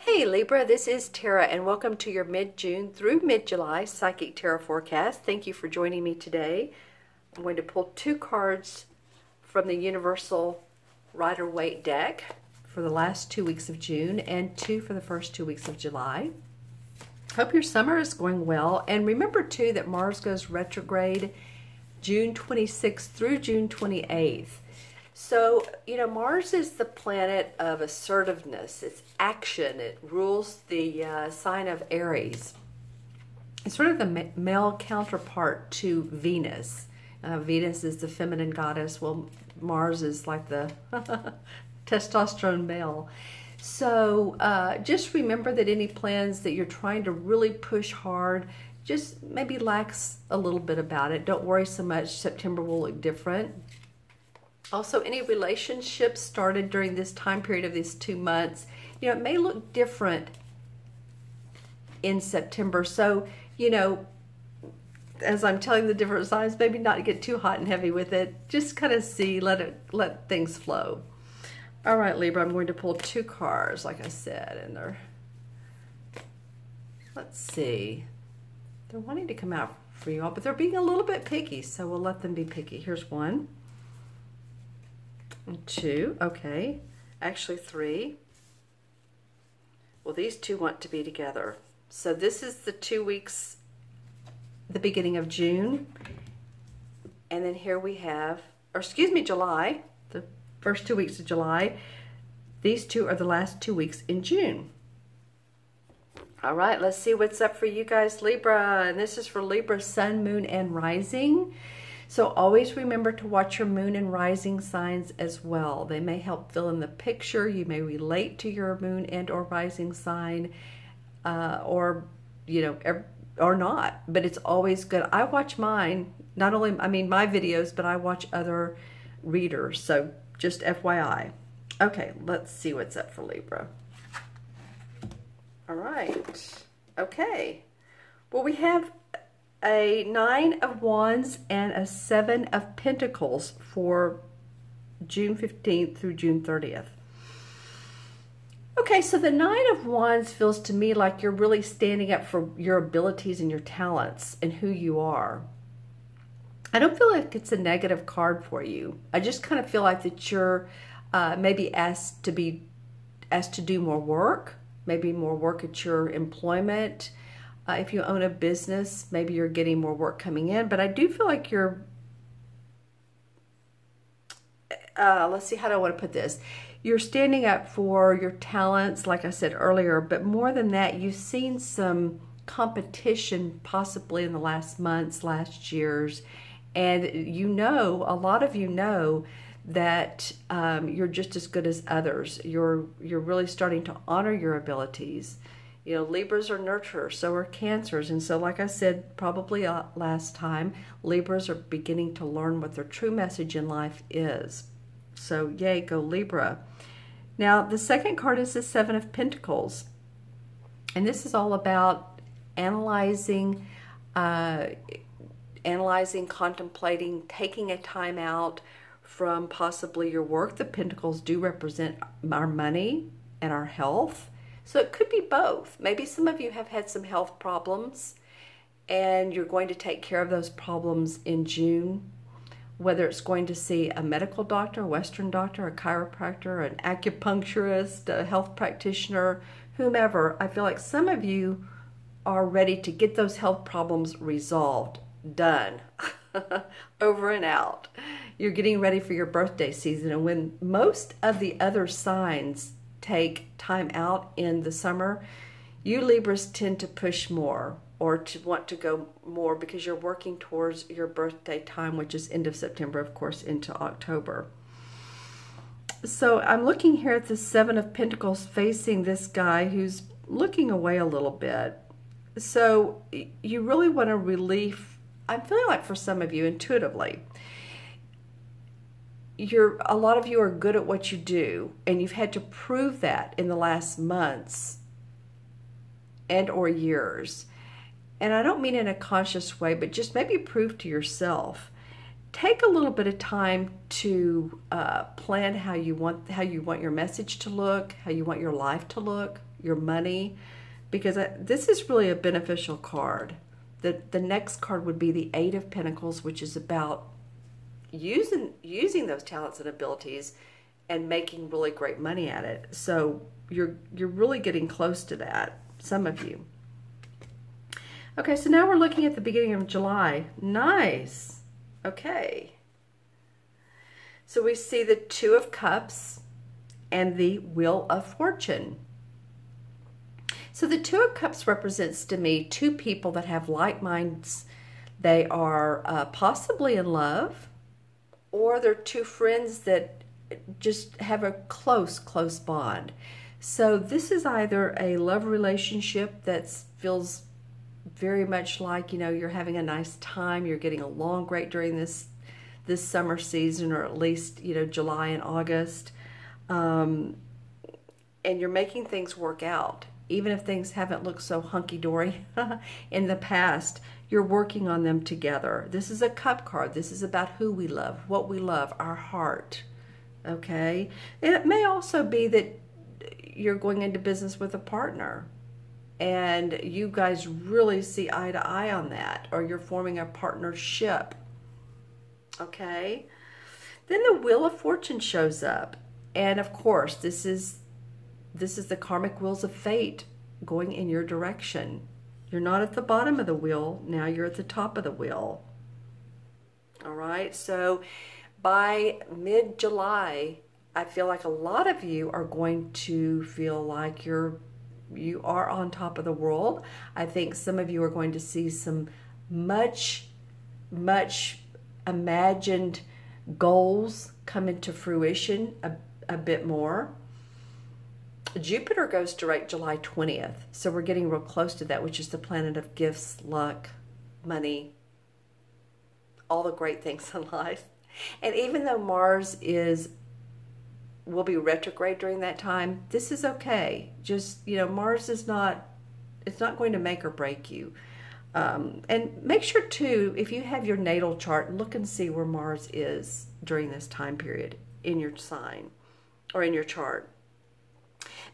Hey Libra, this is Tara and welcome to your mid-June through mid-July Psychic Tarot forecast. Thank you for joining me today. I'm going to pull two cards from the Universal Rider-Waite deck for the last 2 weeks of June and two for the first 2 weeks of July. Hope your summer is going well, and remember too that Mars goes retrograde June 26th through June 28th. So, you know, Mars is the planet of assertiveness. It's action. It rules the sign of Aries. It's sort of the male counterpart to Venus. Venus is the feminine goddess. Well, Mars is like the testosterone male. So just remember that any plans that you're trying to really push hard, just maybe lax a little bit about it. Don't worry so much. September will look different. Also, any relationships started during this time period of these 2 months, you know, it may look different in September. So, you know, as I'm telling the different signs, maybe not get too hot and heavy with it. Just kind of see, let things flow. All right, Libra, I'm going to pull two cards, like I said, and let's see. They're wanting to come out for you all, but they're being a little bit picky, so we'll let them be picky. Here's one. And two, okay, actually three. Well, these two want to be together. So this is the 2 weeks, the beginning of June. And then here we have, or excuse me, July, the first 2 weeks of July. These two are the last 2 weeks in June. All right, let's see what's up for you guys, Libra. And this is for Libra, Sun, Moon, and Rising. So always remember to watch your moon and rising signs as well. They may help fill in the picture. You may relate to your moon and or rising sign, or, you know, or not. But it's always good. I watch mine, not only, I mean, my videos, but I watch other readers. So just FYI. Okay, let's see what's up for Libra. All right. Okay. Well, we have a 9 of Wands and a 7 of Pentacles for June 15th through June 30th. Okay, so the 9 of Wands feels to me like you're really standing up for your abilities and your talents and who you are. I don't feel like it's a negative card for you. I just kind of feel like that you're maybe asked to do more work, maybe more work at your employment. If you own a business, maybe you're getting more work coming in. But I do feel like you're, let's see, how do I want to put this? You're standing up for your talents, like I said earlier. But more than that, you've seen some competition possibly in the last months, last years. And you know, a lot of you know that you're just as good as others. You're really starting to honor your abilities. You know, Libras are nurturers, so are Cancers. And so, like I said, probably last time, Libras are beginning to learn what their true message in life is. So, yay, go Libra. Now, the second card is the 7 of Pentacles. And this is all about analyzing, contemplating, taking a time out from possibly your work. The Pentacles do represent our money and our health. So it could be both. Maybe some of you have had some health problems and you're going to take care of those problems in June, whether it's going to see a medical doctor, a Western doctor, a chiropractor, an acupuncturist, a health practitioner, whomever. I feel like some of you are ready to get those health problems resolved, done, over and out. You're getting ready for your birthday season, and when most of the other signs take time out in the summer, you Libras tend to push more or to want to go more because you're working towards your birthday time, which is end of September, of course, into October. So I'm looking here at the 7 of Pentacles facing this guy who's looking away a little bit. So you really want a relief. I'm feeling like for some of you intuitively, a lot of you are good at what you do, and you've had to prove that in the last months and or years. And I don't mean in a conscious way, but just maybe prove to yourself. take a little bit of time to plan how you want your message to look, how you want your life to look, your money, because this is really a beneficial card. The next card would be the Eight of Pentacles, which is about using those talents and abilities and making really great money at it. So you're really getting close to that, some of you. Okay, so now we're looking at the beginning of July. Nice. Okay. So we see the Two of Cups and the Wheel of Fortune. So the Two of Cups represents to me two people that have like minds. They are possibly in love, or they're two friends that just have a close bond. So this is either a love relationship that feels very much like, you know, you're having a nice time, you're getting along great during this summer season, or at least, you know, July and August, and you're making things work out. Even if things haven't looked so hunky-dory in the past, you're working on them together. This is a Cup card. This is about who we love, what we love, our heart, okay? And it may also be that you're going into business with a partner and you guys really see eye to eye on that, or you're forming a partnership, okay? Then the Wheel of Fortune shows up, and of course this is the karmic wheels of fate going in your direction. You're not at the bottom of the wheel, now you're at the top of the wheel. All right, so by mid-July, I feel like a lot of you are going to feel like you are on top of the world. I think some of you are going to see some much imagined goals come into fruition a bit more. Jupiter goes direct July 20th, so we're getting real close to that, which is the planet of gifts, luck, money, all the great things in life. And even though Mars will be retrograde during that time, this is okay. Just, you know, Mars is not, it's not going to make or break you. And make sure too, if you have your natal chart, look and see where Mars is during this time period in your sign or in your chart.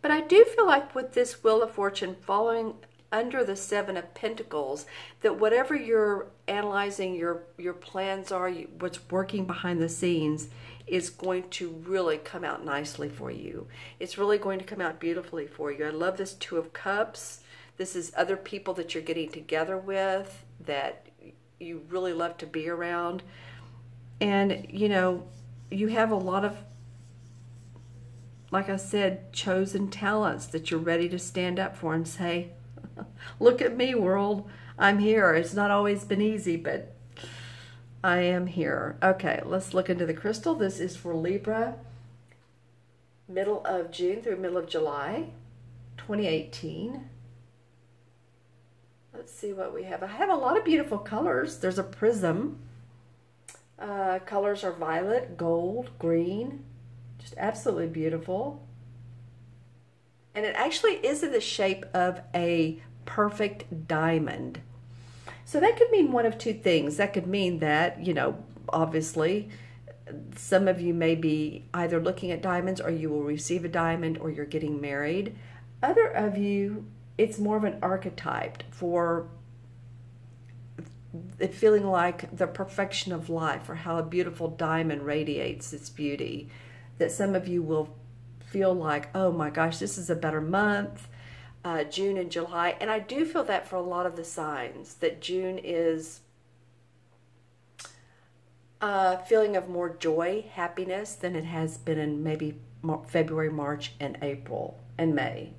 But I do feel like with this Wheel of Fortune following under the Seven of Pentacles, that whatever you're analyzing, your plans are, what's working behind the scenes is going to really come out nicely for you. It's really going to come out beautifully for you. I love this Two of Cups. This is other people that you're getting together with that you really love to be around. And, you know, you have a lot of, like I said, chosen talents that you're ready to stand up for and say, look at me, world. I'm here. It's not always been easy, but I am here. Okay, let's look into the crystal. This is for Libra, middle of June through middle of July, 2018. Let's see what we have. I have a lot of beautiful colors. There's a prism. Colors are violet, gold, green. Just absolutely beautiful. And it actually is in the shape of a perfect diamond. So that could mean one of two things. That could mean that, you know, obviously, some of you may be either looking at diamonds, or you will receive a diamond, or you're getting married. Other of you, it's more of an archetype for it feeling like the perfection of life, or how a beautiful diamond radiates its beauty. That some of you will feel like, oh my gosh, this is a better month, June and July. And I do feel that for a lot of the signs, that June is a feeling of more joy, happiness than it has been in maybe February, March, and April, and May.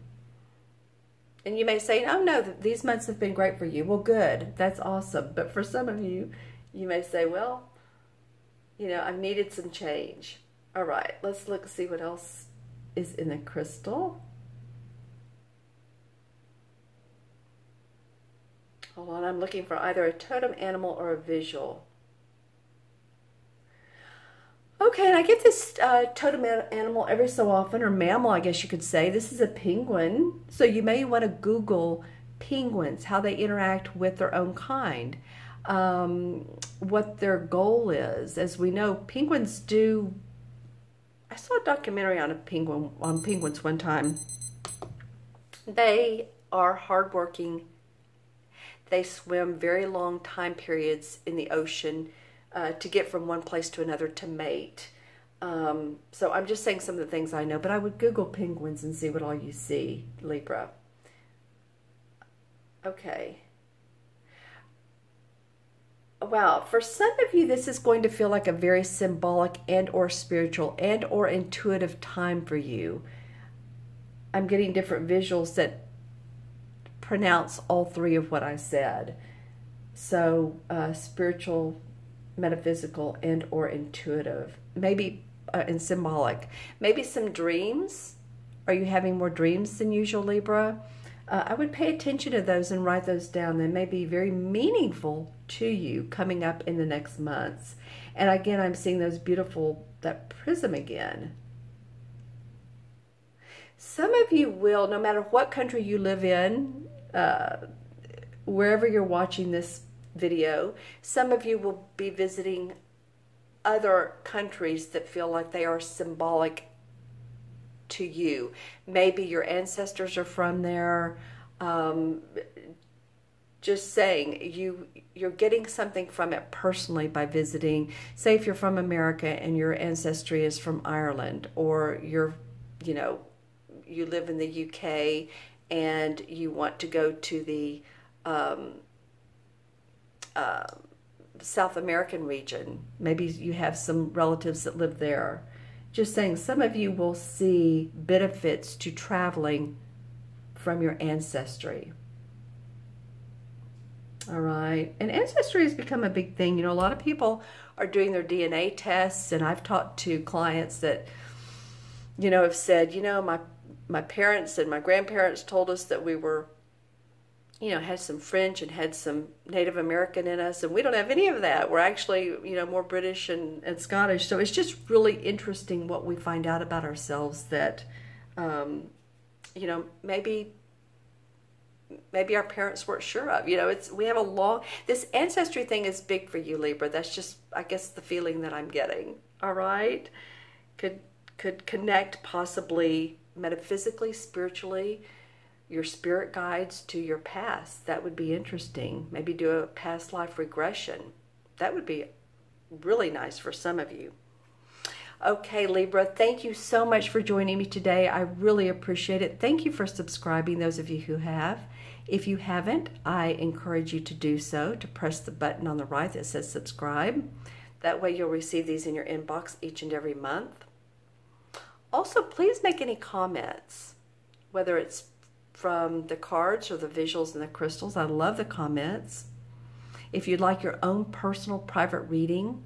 And you may say, oh no, these months have been great for you. Well, good, that's awesome. But for some of you, you may say, well, you know, I've needed some change. All right, let's look, see what else is in the crystal. Hold on, I'm looking for either a totem animal or a visual. Okay, and I get this totem animal every so often, or mammal, I guess you could say. This is a penguin. So you may want to Google penguins, how they interact with their own kind. what their goal is. As we know, penguins do. I saw a documentary on penguins one time. They are hardworking. They swim very long time periods in the ocean to get from one place to another to mate. So I'm just saying some of the things I know, but I would Google penguins and see what all you see, Libra. Okay. Wow, for some of you, this is going to feel like a very symbolic and or spiritual and or intuitive time for you. I'm getting different visuals that pronounce all three of what I said. So spiritual, metaphysical, and or intuitive. Maybe and symbolic. Maybe some dreams. Are you having more dreams than usual, Libra? I would pay attention to those and write those down. They may be very meaningful to you coming up in the next months. And again, I'm seeing those beautiful, that prism again. Some of you will, no matter what country you live in, wherever you're watching this video, some of you will be visiting other countries that feel like they are symbolic to you. Maybe your ancestors are from there. Just saying, you're getting something from it personally by visiting. Say if you're from America and your ancestry is from Ireland, or you live in the UK and you want to go to the South American region. Maybe you have some relatives that live there. Just saying, some of you will see benefits to traveling from your ancestry. All right. And ancestry has become a big thing. You know, a lot of people are doing their DNA tests, and I've talked to clients that, have said, my parents and my grandparents told us that we were, had some French and had some Native American in us, and we don't have any of that. We're actually, more British and Scottish. So it's just really interesting what we find out about ourselves that, maybe our parents weren't sure of. We have a long, this ancestry thing is big for you, Libra. That's just, I guess, the feeling that I'm getting. All right. Could connect possibly metaphysically, spiritually, your spirit guides to your past. That would be interesting. Maybe do a past life regression. That would be really nice for some of you. Okay, Libra, thank you so much for joining me today. I really appreciate it. Thank you for subscribing, those of you who have. If you haven't, I encourage you to do so, to press the button on the right that says subscribe. That way you'll receive these in your inbox each and every month. Also, please make any comments, whether it's from the cards or the visuals and the crystals. I love the comments. If you'd like your own personal private reading,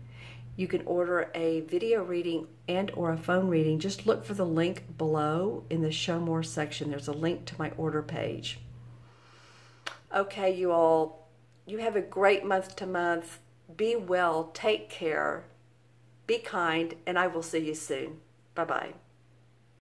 you can order a video reading and or a phone reading. Just look for the link below in the Show More section. There's a link to my order page. Okay, you all, you have a great month to month. Be well, take care, be kind, and I will see you soon. Bye-bye.